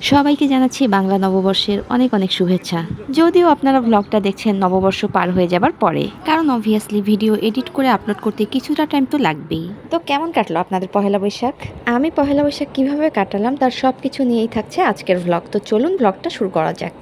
সবাইকে জানাচ্ছি বাংলা নববর্ষের অনেক অনেক শুভেচ্ছা। যদিও আপনারা ব্লগটা দেখছেন নববর্ষ পার হয়ে যাবার পরে, কারণ অবভিয়াসলি ভিডিও এডিট করে আপলোড করতে কিছুটা টাইম তো লাগবেই। তো কেমন কাটলো আপনাদের পহেলা বৈশাখ? আমি পহেলা বৈশাখ কিভাবে কাটালাম তার সব কিছু নিয়েই থাকছে আজকের ব্লগ। তো চলুন ব্লগটা শুরু করা যাক।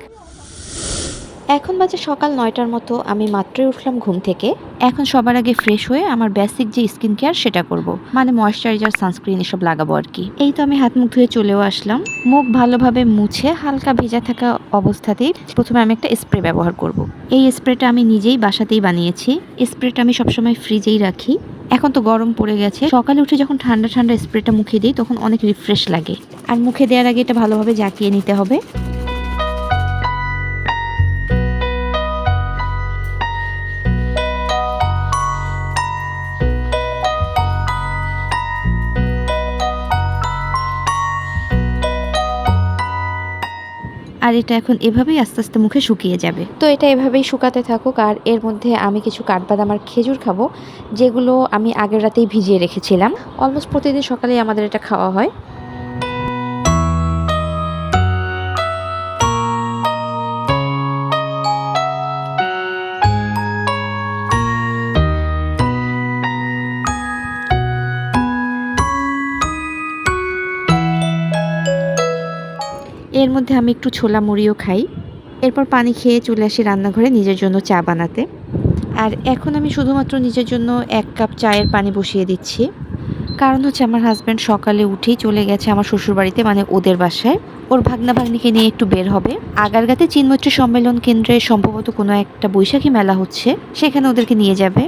এখন বাজে সকাল 9টার মতো। আমি মাত্রই উঠলাম ঘুম থেকে। এখন সবার আগে ফ্রেশ হয়ে আমার বেসিক যে স্কিন কেয়ার সেটা করব, মানে ময়েশ্চারাইজার, সানস্ক্রিন এসব লাগাবো আর কি। এই তো আমি হাত মুখ ধুয়ে চলেও আসলাম। মুখ ভালোভাবে মুছে হালকা ভেজা থাকা অবস্থাতেই প্রথমে আমি একটা স্প্রে ব্যবহার করব। এই স্প্রেটা আমি নিজেই বাসাতেই বানিয়েছি। স্প্রেটা আমি সবসময় ফ্রিজেই রাখি। এখন তো গরম পড়ে গেছে, সকালে উঠে যখন ঠান্ডা ঠান্ডা স্প্রেটা মুখে দিই তখন অনেক রিফ্রেশ লাগে। আর মুখে দেওয়ার আগে এটা ভালোভাবে জাকিয়ে নিতে হবে। আর এটা এখন এভাবেই আস্তে আস্তে মুখে শুকিয়ে যাবে। তো এটা এভাবেই শুকাতে থাকুক। আর এর মধ্যে আমি কিছু কাঠবাদাম আর খেজুর খাবো, যেগুলো আমি আগের রাতেই ভিজিয়ে রেখেছিলাম। অলমোস্ট প্রতিদিন সকালেই আমাদের এটা খাওয়া হয়। এর মধ্যে আমি একটু ছোলা মুড়িও খাই। এরপর পানি খেয়ে চলে আসি রান্নাঘরে নিজের জন্য চা বানাতে। আর এখন আমি শুধুমাত্র নিজের জন্য 1 কাপ চায়ের পানি বসিয়ে দিচ্ছি। কারণ হচ্ছে আমার হাজব্যান্ড সকালে উঠেই চলে গেছে আমার শ্বশুরবাড়িতে, মানে ওদের বাসায়। ওর ভাগনা ভাগ্নিকে নিয়ে একটু বের হবে। আগারগাঁতে চীনমৈত্রী সম্মেলন কেন্দ্রে সম্ভবত কোনো একটা বৈশাখী মেলা হচ্ছে, সেখানে ওদেরকে নিয়ে যাবে।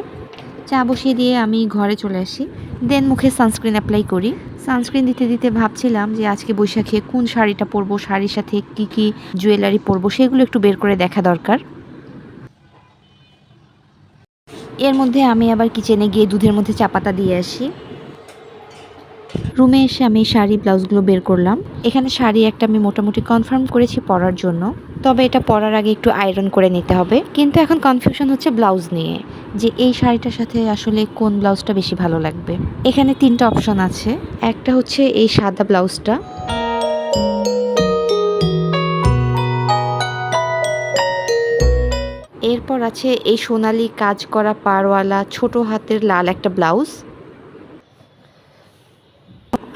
চা বসিয়ে দিয়ে আমি ঘরে চলে আসি। দেন মুখে সানস্ক্রিন অ্যাপ্লাই করি। সানস্ক্রিন দিতে দিতে ভাবছিলাম যে আজকে বৈশাখে কোন শাড়িটা পরবো, শাড়ির সাথে কি কি জুয়েলারি পরবো সেগুলো একটু বের করে দেখা দরকার। এর মধ্যে আমি আবার কিচেনে গিয়ে দুধের মধ্যে চা পাতা দিয়ে আসি। রুমে এসে আমি শাড়ি ব্লাউজগুলো বের করলাম। এখানে শাড়ি একটা আমি মোটামুটি কনফার্ম করেছি পরার জন্য, তবে এটা পরার আগে একটু আয়রন করে নিতে হবে। কিন্তু এখন কনফিউশন হচ্ছে ব্লাউজ নিয়ে, যে এই শাড়িটার সাথে আসলে কোন ব্লাউজটা বেশি ভালো লাগবে। এখানে 3টা অপশন আছে। একটা হচ্ছে এই সাদা ব্লাউজটা, এরপর আছে এই সোনালি কাজ করা পাড়ওয়ালা ছোট হাতের লাল একটা ব্লাউজ,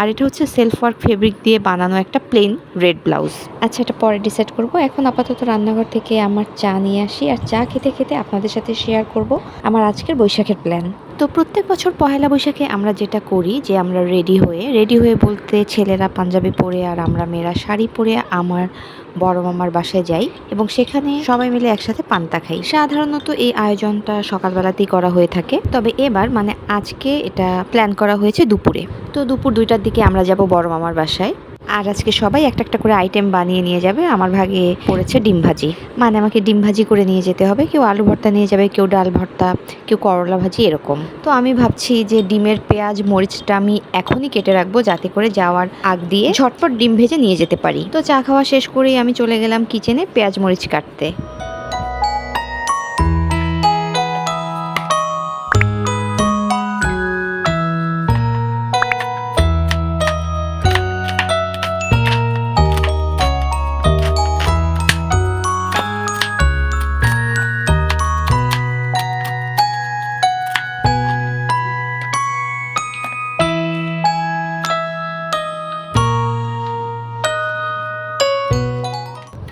আর এটা হচ্ছে সেলফ ওয়ার্ক ফেব্রিক দিয়ে বানানো একটা প্লেন রেড ব্লাউজ। আচ্ছা, এটা পরে ডিসাইড করব। এখন আপাতত রান্নাঘর থেকে আমার চা নিয়ে আসি, আর চা খেতে খেতে আপনাদের সাথে শেয়ার করব আমার আজকের বৈশাখের প্ল্যান। তো প্রত্যেক বছর পহেলা বৈশাখে আমরা যেটা করি, যে আমরা রেডি হয়ে বলতে ছেলেরা পাঞ্জাবি পরে আর আমরা মেয়েরা শাড়ি পরে আমার বড় মামার বাসায় যাই এবং সেখানে সবাই মিলে একসাথে পান্তা খাই। সাধারণত এই আয়োজনটা সকালবেলাতেই করা হয়ে থাকে, তবে এবার মানে আজকে এটা প্ল্যান করা হয়েছে দুপুরে। তো দুপুর 2টার দিকে আমরা যাব বড় মামার বাসায়। আর আজকে সবাই একটা একটা করে আইটেম বানিয়ে নিয়ে যাবে। আমার ভাগে পড়েছে ডিম ভাজি, মানে আমাকে ডিম ভাজি করে নিয়ে যেতে হবে। কেউ আলু ভর্তা নিয়ে যাবে, কেউ ডাল ভর্তা, কেউ করলা ভাজি, এরকম। তো আমি ভাবছি যে ডিমের পেঁয়াজ মরিচটা আমি এখনই কেটে রাখবো, যাতে করে যাওয়ার আগ দিয়ে ঝটপট ডিম ভেজে নিয়ে যেতে পারি। তো চা খাওয়া শেষ করেই আমি চলে গেলাম কিচেনে পেঁয়াজ মরিচ কাটতে।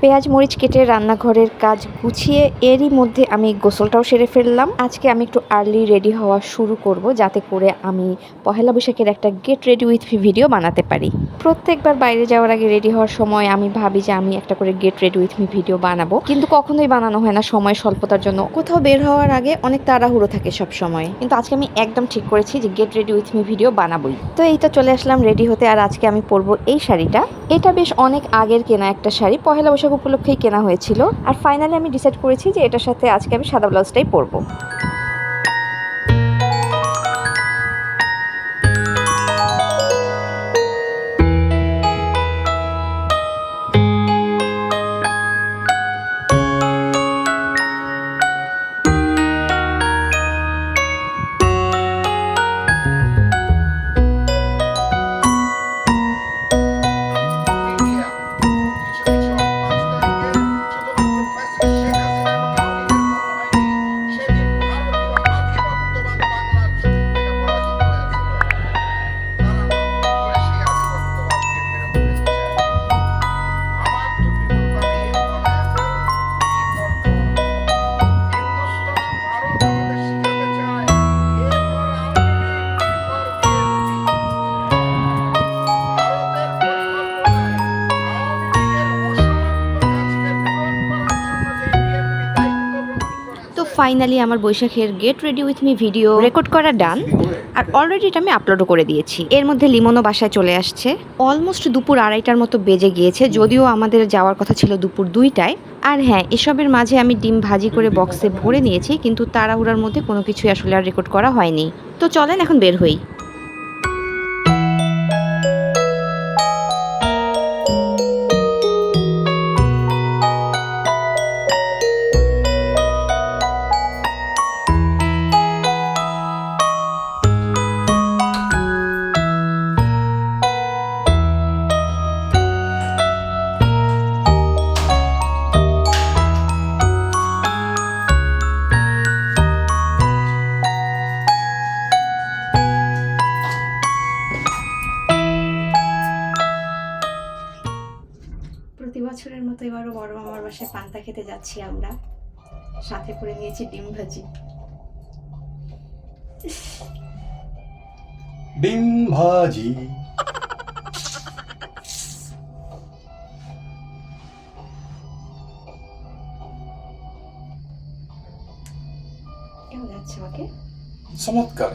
পেঁয়াজ মরিচ কেটে রান্নাঘরের কাজ গুছিয়ে এরই মধ্যে আমি গোসলটাও সেরে ফেললাম। আজকে আমি একটু আর্লি রেডি হওয়া শুরু করব, যাতে করে আমি পহেলা বৈশাখের একটা gate ready with me video বানাতে পারি। প্রত্যেকবার বাইরে যাওয়ার আগে রেডি হওয়ার সময় আমি ভাবি যে আমি একটা করে gate ready with me video বানাবো, কিন্তু কখনোই বানানো হয় না সময় স্বল্পতার জন্য। কোথাও বের হওয়ার আগে অনেক তাড়াহুড়ো থাকে সব সময়, কিন্তু আজকে আমি একদম ঠিক করেছি যে get ready with me video বানাবোই। তো এই তো চলে আসলাম রেডি হতে। আর আজকে আমি পরবো এই শাড়িটা। এটা বেশ অনেক আগের কেনা একটা শাড়ি, পহেলা বৈশাখ উপলক্ষেই কেনা হয়েছিল। আর ফাইনালি আমি ডিসাইড করেছি যে এটার সাথে আজকে আমি সাদা ব্লাউজটাই পরবো। ফাইনালি আমার বৈশাখের gate ready with me video record করা ডান। আর অলরেডি এটা আমি আপলোডও করে দিয়েছি। এর মধ্যে লিমনও বাসায় চলে আসছে। অলমোস্ট দুপুর 2:30টার মতো বেজে গিয়েছে, যদিও আমাদের যাওয়ার কথা ছিল দুপুর 2টায়। আর হ্যাঁ, এসবের মাঝে আমি ডিম ভাজি করে বক্সে ভরে নিয়েছি, কিন্তু তাড়াহুড়ার মধ্যে কোনো কিছুই আসলে আর রেকর্ড করা হয়নি। তো চলেন এখন বের হই। প্রতি বছরের মতো এবারও বড় মামার বাসায় পান্তা খেতে যাচ্ছি আমরা। সাথে করে নিয়েছি ডিম ভাজি। ডিম ভাজি। কেমন যাচ্ছে আমাকে? চমৎকার।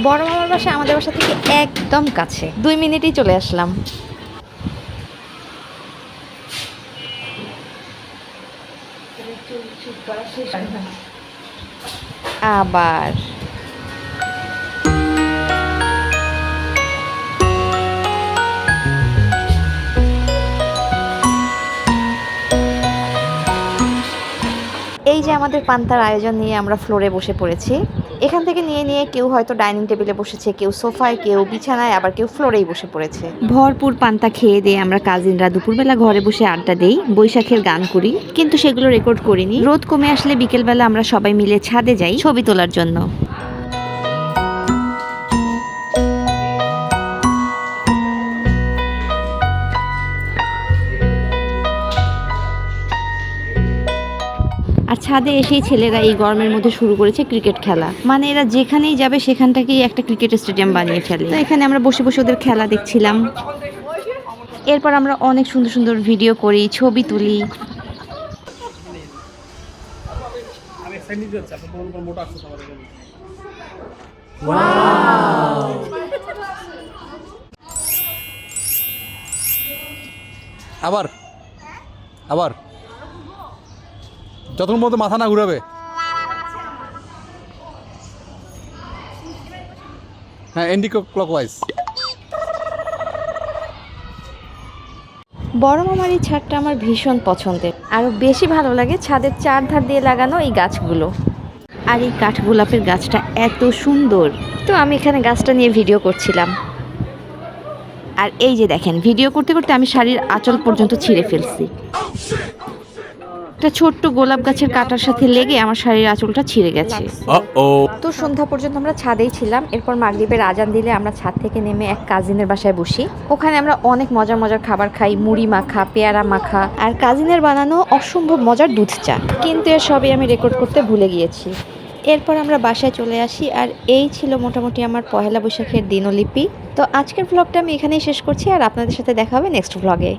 বড় মামার বাসা আমাদের বাসা থেকে একদম কাছে, 2 মিনিটেই চলে আসলাম। আবার এই যে আমাদের পান্তার আয়োজন নিয়ে আমরা ফ্লোরে বসে পড়েছি। এখান থেকে নিয়ে নিয়ে কেউ হয়তো ডাইনিং টেবিলে বসেছে, কেউ সোফায়, কেউ বিছানায়, আবার কেউ ফ্লোরেই বসে পড়েছে। ভরপুর পান্তা খেয়ে দিয়ে আমরা কাজিনরা দুপুরবেলা ঘরে বসে আড্ডা দেই, বৈশাখের গান করি, কিন্তু সেগুলো রেকর্ড করিনি। রোদ কমে আসলে বিকেলবেলা আমরা সবাই মিলে ছাদে যাই ছবি তোলার জন্য। আর ছাদে এসেই ছেলেরা এই গরমের মধ্যে শুরু করেছে ক্রিকেট খেলা। মানে এরা যেখানেই যাবে সেখানটাকেই একটা ক্রিকেট স্টেডিয়াম বানিয়ে ফেলে। তো এখানে আমরা বসে বসে ওদের খেলা দেখছিলাম। এরপর আমরা অনেক সুন্দর সুন্দর ভিডিও করি, ছবি তুলি। আবার আবার যতক্ষণ পর্যন্ত মাথা না ঘুরাবে। হ্যাঁ, এন্টি ক্লকওয়াইজ। বড় মামার এই ছাদটা আমার ভীষণ পছন্দের। আরও বেশি ভালো লাগে ছাদের চারধার দিয়ে লাগানো এই গাছগুলো। আর এই কাঠগোলাপের গাছটা এত সুন্দর। তো আমি এখানে গাছটা নিয়ে ভিডিও করছিলাম। আর এই যে দেখেন, ভিডিও করতে করতে আমি শাড়ির আঁচল পর্যন্ত ছিঁড়ে ফেলছি। একটা ছোট্ট গোলাপ গাছের কাটার সাথে লেগে আমার শাড়ির আঁচলটা ছিঁড়ে গেছে। তো সন্ধ্যা পর্যন্ত আমরা ছাদেই ছিলাম। এরপর মাগরিবের আজান দিলে আমরা ছাদ থেকে নেমে এক কাজিনের বাসায় বসি। ওখানে আমরা অনেক মজার মজার খাবার খাই, মুড়ি মাখা, পেয়ারা মাখা, আর কাজিনের বানানো অসম্ভব মজার দুধ চা। কিন্তু এর সবই আমি রেকর্ড করতে ভুলে গিয়েছি। এরপর আমরা বাসায় চলে আসি। আর এই ছিল মোটামুটি আমার পহেলা বৈশাখের দিনলিপি। তো আজকের ভ্লগটা আমি এখানেই শেষ করছি, আর আপনাদের সাথে দেখা হবে নেক্সট ভ্লগে।